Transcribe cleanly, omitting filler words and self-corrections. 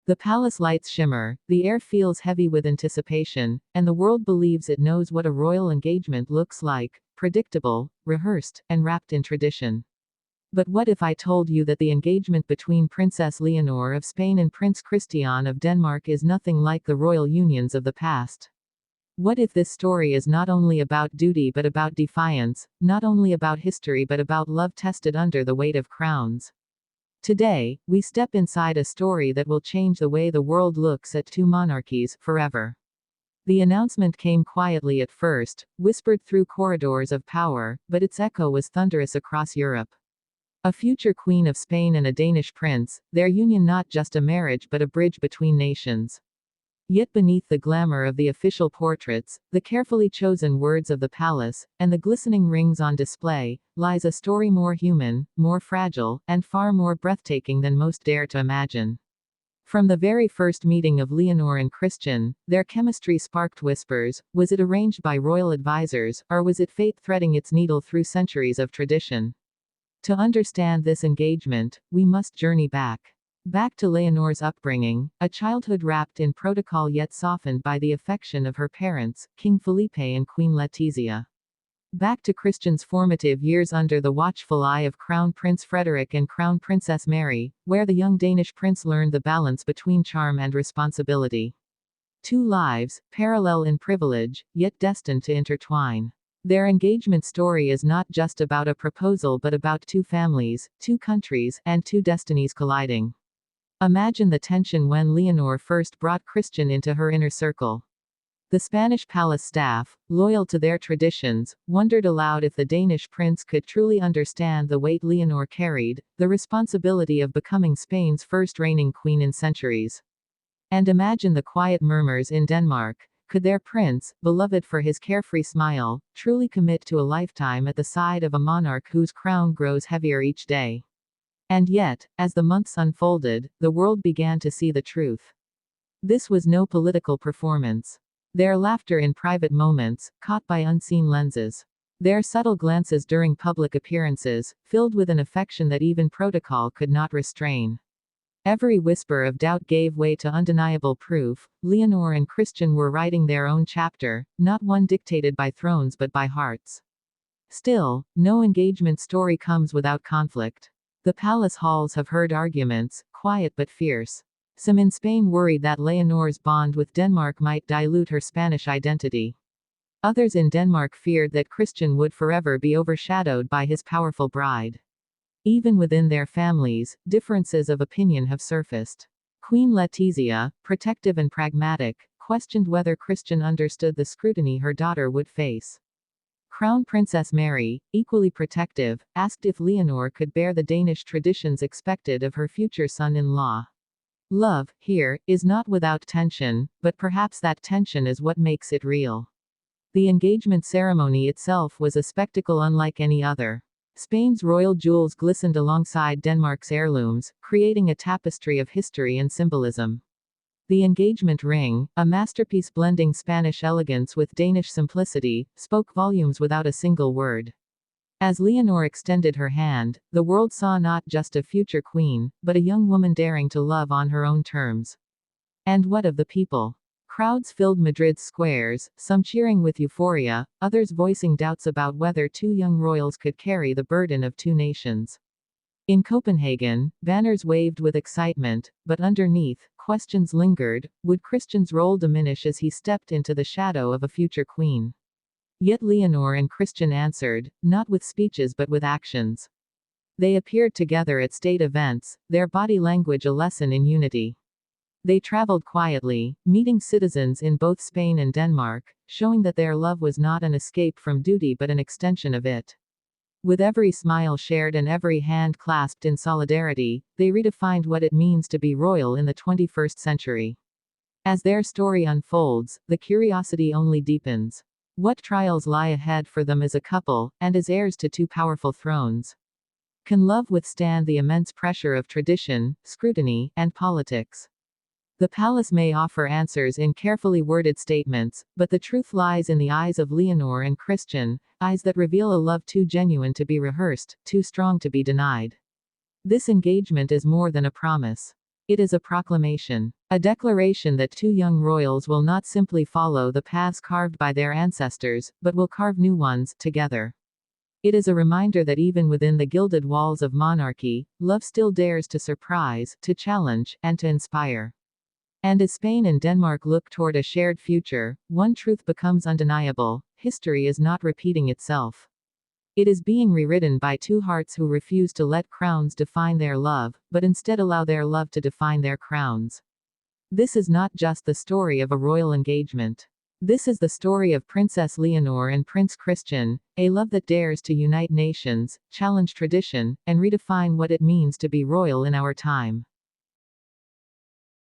The palace lights shimmer, the air feels heavy with anticipation, and the world believes it knows what a royal engagement looks like: predictable, rehearsed, and wrapped in tradition. But what if I told you that the engagement between Princess Leonor of Spain and Prince Christian of Denmark is nothing like the royal unions of the past? What if this story is not only about duty but about defiance, not only about history but about love tested under the weight of crowns? Today, we step inside a story that will change the way the world looks at two monarchies, forever. The announcement came quietly at first, whispered through corridors of power, but its echo was thunderous across Europe. A future queen of Spain and a Danish prince, their union not just a marriage but a bridge between nations. Yet beneath the glamour of the official portraits, the carefully chosen words of the palace, and the glistening rings on display, lies a story more human, more fragile, and far more breathtaking than most dare to imagine. From the very first meeting of Leonor and Christian, their chemistry sparked whispers. Was it arranged by royal advisors, or was it fate threading its needle through centuries of tradition? To understand this engagement, we must journey back. Back to Leonor's upbringing, a childhood wrapped in protocol yet softened by the affection of her parents, King Felipe and Queen Letizia. Back to Christian's formative years under the watchful eye of Crown Prince Frederick and Crown Princess Mary, where the young Danish prince learned the balance between charm and responsibility. Two lives, parallel in privilege, yet destined to intertwine. Their engagement story is not just about a proposal but about two families, two countries, and two destinies colliding. Imagine the tension when Leonor first brought Christian into her inner circle. The Spanish palace staff, loyal to their traditions, wondered aloud if the Danish prince could truly understand the weight Leonor carried, the responsibility of becoming Spain's first reigning queen in centuries. And imagine the quiet murmurs in Denmark. Could their prince, beloved for his carefree smile, truly commit to a lifetime at the side of a monarch whose crown grows heavier each day? And yet, as the months unfolded, the world began to see the truth. This was no political performance. Their laughter in private moments, caught by unseen lenses. Their subtle glances during public appearances, filled with an affection that even protocol could not restrain. Every whisper of doubt gave way to undeniable proof. Leonor and Christian were writing their own chapter, not one dictated by thrones but by hearts. Still, no engagement story comes without conflict. The palace halls have heard arguments, quiet but fierce. Some in Spain worried that Leonor's bond with Denmark might dilute her Spanish identity. Others in Denmark feared that Christian would forever be overshadowed by his powerful bride. Even within their families, differences of opinion have surfaced. Queen Letizia, protective and pragmatic, questioned whether Christian understood the scrutiny her daughter would face. Crown Princess Mary, equally protective, asked if Leonor could bear the Danish traditions expected of her future son-in-law. Love, here, is not without tension, but perhaps that tension is what makes it real. The engagement ceremony itself was a spectacle unlike any other. Spain's royal jewels glistened alongside Denmark's heirlooms, creating a tapestry of history and symbolism. The engagement ring, a masterpiece blending Spanish elegance with Danish simplicity, spoke volumes without a single word. As Leonor extended her hand, the world saw not just a future queen, but a young woman daring to love on her own terms. And what of the people? Crowds filled Madrid's squares, some cheering with euphoria, others voicing doubts about whether two young royals could carry the burden of two nations. In Copenhagen, banners waved with excitement, but underneath, questions lingered. Would Christian's role diminish as he stepped into the shadow of a future queen? Yet Leonor and Christian answered, not with speeches but with actions. They appeared together at state events, their body language a lesson in unity. They traveled quietly, meeting citizens in both Spain and Denmark, showing that their love was not an escape from duty but an extension of it. With every smile shared and every hand clasped in solidarity, they redefined what it means to be royal in the 21st century. As their story unfolds, the curiosity only deepens. What trials lie ahead for them as a couple, and as heirs to two powerful thrones? Can love withstand the immense pressure of tradition, scrutiny, and politics? The palace may offer answers in carefully worded statements, but the truth lies in the eyes of Leonor and Christian, eyes that reveal a love too genuine to be rehearsed, too strong to be denied. This engagement is more than a promise. It is a proclamation. A declaration that two young royals will not simply follow the paths carved by their ancestors, but will carve new ones, together. It is a reminder that even within the gilded walls of monarchy, love still dares to surprise, to challenge, and to inspire. And as Spain and Denmark look toward a shared future, one truth becomes undeniable: history is not repeating itself. It is being rewritten by two hearts who refuse to let crowns define their love, but instead allow their love to define their crowns. This is not just the story of a royal engagement. This is the story of Princess Leonor and Prince Christian, a love that dares to unite nations, challenge tradition, and redefine what it means to be royal in our time.